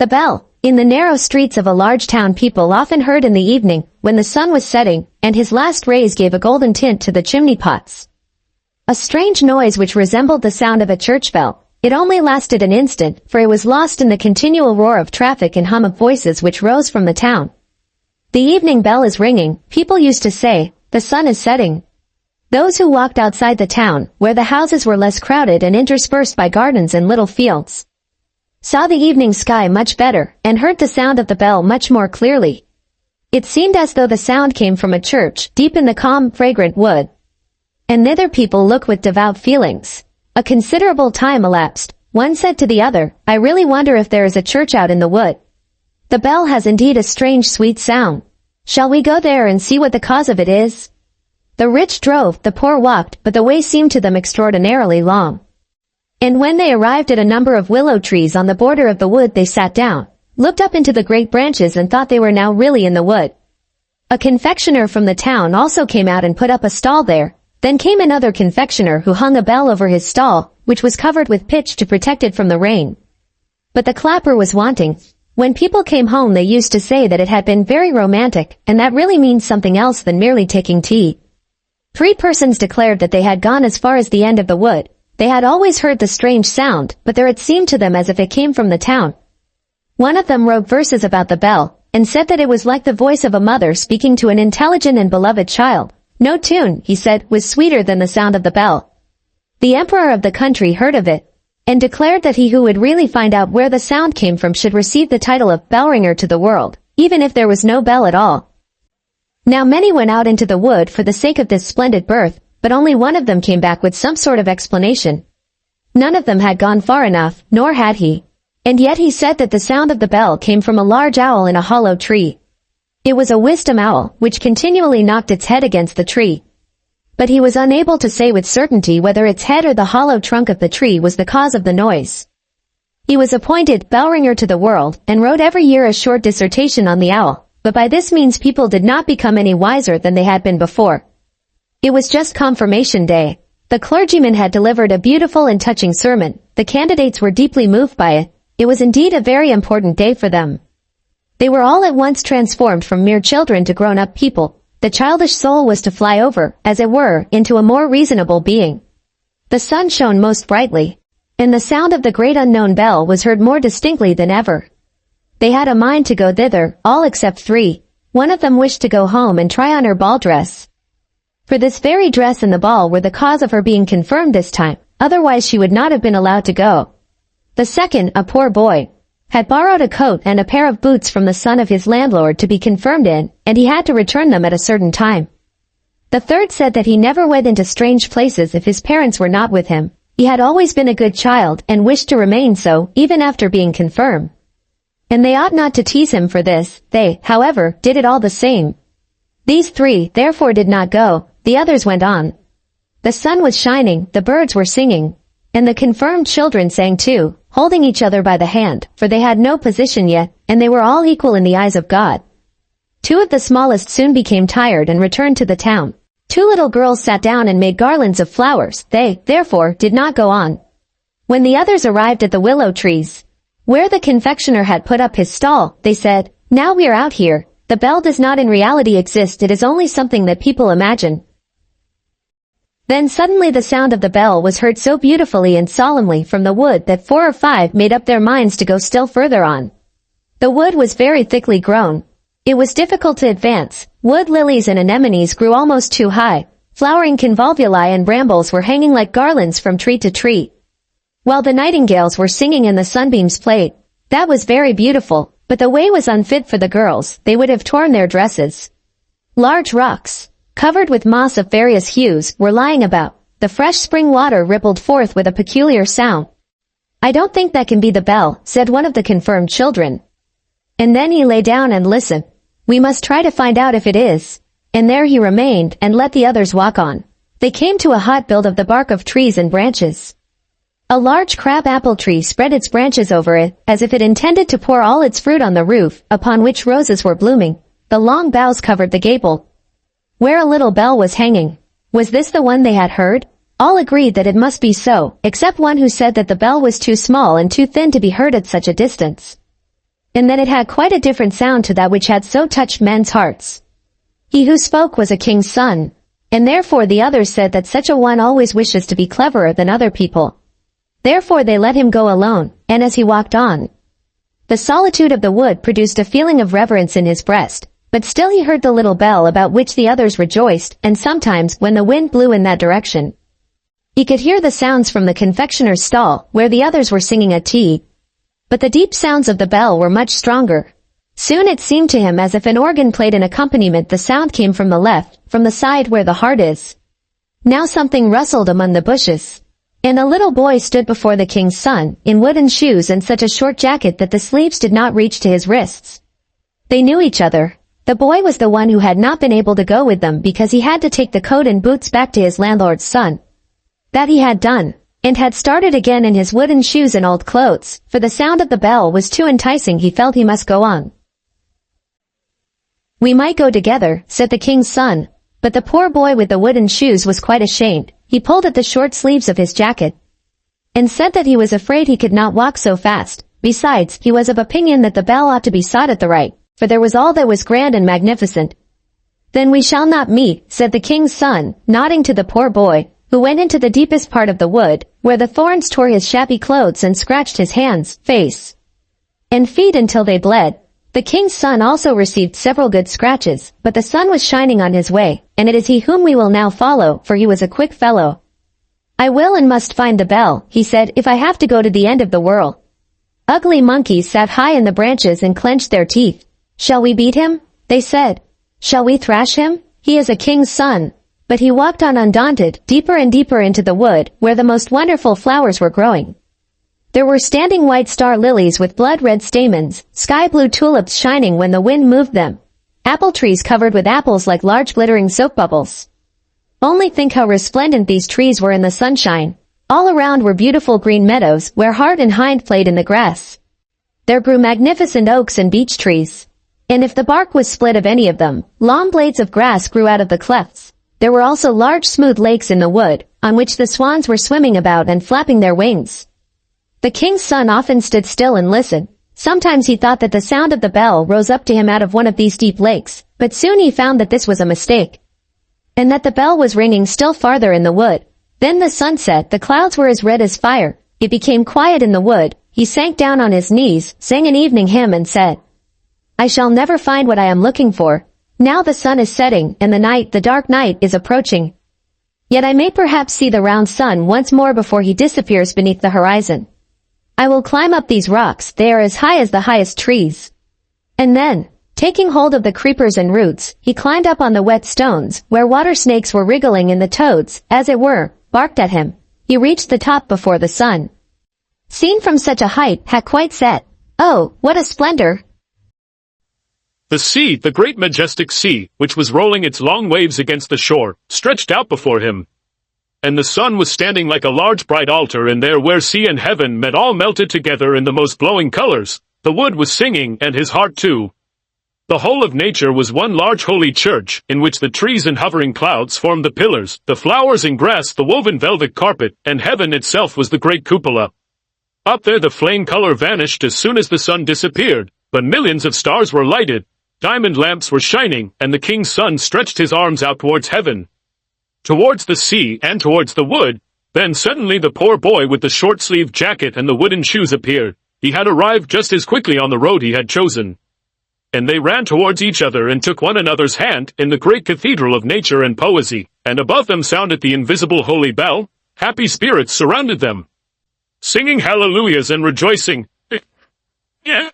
The bell, in the narrow streets of a large town, people often heard in the evening, when the sun was setting, and his last rays gave a golden tint to the chimney pots. A strange noise which resembled the sound of a church bell. It only lasted an instant, for it was lost in the continual roar of traffic and hum of voices which rose from the town. The evening bell is ringing, people used to say, the sun is setting. Those who walked outside the town, where the houses were less crowded and interspersed by gardens and little fields, saw the evening sky much better, and heard the sound of the bell much more clearly. It seemed as though the sound came from a church, deep in the calm, fragrant wood. And thither people looked with devout feelings. A considerable time elapsed. One said to the other, I really wonder if there is a church out in the wood. The bell has indeed a strange sweet sound. Shall we go there and see what the cause of it is? The rich drove, the poor walked, but the way seemed to them extraordinarily long. And when they arrived at a number of willow trees on the border of the wood, they sat down, looked up into the great branches, and thought they were now really in the wood. A confectioner from the town also came out and put up a stall there. Then came another confectioner who hung a bell over his stall, which was covered with pitch to protect it from the rain. But the clapper was wanting. When people came home, they used to say that it had been very romantic, and that really means something else than merely taking tea. 3 persons declared that they had gone as far as the end of the wood. They had always heard the strange sound, but there it seemed to them as if it came from the town. One of them wrote verses about the bell, and said that it was like the voice of a mother speaking to an intelligent and beloved child. No tune, he said, was sweeter than the sound of the bell. The emperor of the country heard of it, and declared that he who would really find out where the sound came from should receive the title of bellringer to the world, even if there was no bell at all. Now many went out into the wood for the sake of this splendid birth, but only one of them came back with some sort of explanation. None of them had gone far enough, nor had he. And yet he said that the sound of the bell came from a large owl in a hollow tree. It was a wisdom owl, which continually knocked its head against the tree. But he was unable to say with certainty whether its head or the hollow trunk of the tree was the cause of the noise. He was appointed bellringer to the world, and wrote every year a short dissertation on the owl, but by this means people did not become any wiser than they had been before. It was just confirmation day. The clergyman had delivered a beautiful and touching sermon. The candidates were deeply moved by it. It was indeed a very important day for them. They were all at once transformed from mere children to grown-up people. The childish soul was to fly over, as it were, into a more reasonable being. The sun shone most brightly, and the sound of the great unknown bell was heard more distinctly than ever. They had a mind to go thither, all except 3. One of them wished to go home and try on her ball dress. For this very dress and the ball were the cause of her being confirmed this time, otherwise she would not have been allowed to go. The second, a poor boy, had borrowed a coat and a pair of boots from the son of his landlord to be confirmed in, and he had to return them at a certain time. The third said that he never went into strange places if his parents were not with him. He had always been a good child and wished to remain so, even after being confirmed. And they ought not to tease him for this. They, however, did it all the same. These 3, therefore, did not go. The others went on. The sun was shining, the birds were singing, and the confirmed children sang too, holding each other by the hand, for they had no position yet, and they were all equal in the eyes of God. 2 of the smallest soon became tired and returned to the town. 2 little girls sat down and made garlands of flowers. They, therefore, did not go on. When the others arrived at the willow trees, where the confectioner had put up his stall, they said, Now we are out here. The bell does not in reality exist, it is only something that people imagine. Then suddenly the sound of the bell was heard so beautifully and solemnly from the wood that 4 or 5 made up their minds to go still further on. The wood was very thickly grown. It was difficult to advance. Wood lilies and anemones grew almost too high. Flowering convolvuli and brambles were hanging like garlands from tree to tree, while the nightingales were singing and the sunbeams played. That was very beautiful, but the way was unfit for the girls. They would have torn their dresses. Large rocks, covered with moss of various hues, were lying about. The fresh spring water rippled forth with a peculiar sound. I don't think that can be the bell, said one of the confirmed children. And then he lay down and listened. We must try to find out if it is. And there he remained, and let the others walk on. They came to a hut built of the bark of trees and branches. A large crab apple tree spread its branches over it, as if it intended to pour all its fruit on the roof, upon which roses were blooming. The long boughs covered the gable, where a little bell was hanging. Was this the one they had heard? All agreed that it must be so, except one who said that the bell was too small and too thin to be heard at such a distance. and that it had quite a different sound to that which had so touched men's hearts. He who spoke was a king's son, and therefore the others said that such a one always wishes to be cleverer than other people. Therefore they let him go alone, and as he walked on, the solitude of the wood produced a feeling of reverence in his breast, but still he heard the little bell about which the others rejoiced, and sometimes, when the wind blew in that direction, he could hear the sounds from the confectioner's stall, where the others were singing at tea. But the deep sounds of the bell were much stronger. Soon it seemed to him as if an organ played an accompaniment. The sound came from the left, from the side where the heart is. Now something rustled among the bushes, and a little boy stood before the king's son, in wooden shoes and such a short jacket that the sleeves did not reach to his wrists. They knew each other. The boy was the one who had not been able to go with them because he had to take the coat and boots back to his landlord's son. That he had done, and had started again in his wooden shoes and old clothes, for the sound of the bell was too enticing. He felt he must go on. "We might go together," said the king's son, but the poor boy with the wooden shoes was quite ashamed. He pulled at the short sleeves of his jacket, and said that he was afraid he could not walk so fast. Besides, he was of opinion that the bell ought to be sought at the right, for there was all that was grand and magnificent. "Then we shall not meet," said the king's son, nodding to the poor boy, who went into the deepest part of the wood, where the thorns tore his shabby clothes and scratched his hands, face, and feet until they bled. The king's son also received several good scratches, but the sun was shining on his way, and it is he whom we will now follow, for he was a quick fellow. "I will and must find the bell," he said, "if I have to go to the end of the world." Ugly monkeys sat high in the branches and clenched their teeth. "Shall we beat him?" they said. "Shall we thrash him? He is a king's son." But he walked on undaunted, deeper and deeper into the wood, where the most wonderful flowers were growing. There were standing white star lilies with blood-red stamens, sky-blue tulips shining when the wind moved them, apple trees covered with apples like large glittering soap bubbles. Only think how resplendent these trees were in the sunshine. All around were beautiful green meadows, where hart and hind played in the grass. There grew magnificent oaks and beech trees, and if the bark was split of any of them, long blades of grass grew out of the clefts. There were also large smooth lakes in the wood, on which the swans were swimming about and flapping their wings. The king's son often stood still and listened. Sometimes he thought that the sound of the bell rose up to him out of one of these deep lakes, but soon he found that this was a mistake, and that the bell was ringing still farther in the wood. Then the sun set, the clouds were as red as fire. It became quiet in the wood. He sank down on his knees, sang an evening hymn and said, "I shall never find what I am looking for. Now the sun is setting, and the dark night, is approaching. Yet I may perhaps see the round sun once more before he disappears beneath the horizon. I will climb up these rocks, they are as high as the highest trees." And then, taking hold of the creepers and roots, he climbed up on the wet stones, where water snakes were wriggling and the toads, as it were, barked at him. He reached the top before the sun, seen from such a height, had quite set. Oh, what a splendor! The sea, the great majestic sea, which was rolling its long waves against the shore, stretched out before him. And the sun was standing like a large bright altar, and there where sea and heaven met all melted together in the most glowing colors. The wood was singing, and his heart too. The whole of nature was one large holy church, in which the trees and hovering clouds formed the pillars, the flowers and grass the woven velvet carpet, and heaven itself was the great cupola. Up there the flame color vanished as soon as the sun disappeared, but millions of stars were lighted. Diamond lamps were shining, and the king's son stretched his arms out towards heaven, towards the sea, and towards the wood. Then suddenly the poor boy with the short-sleeved jacket and the wooden shoes appeared. He had arrived just as quickly on the road he had chosen, and they ran towards each other and took one another's hand in the great cathedral of nature and poesy, and above them sounded the invisible holy bell. Happy spirits surrounded them, singing hallelujahs and rejoicing. Yeah.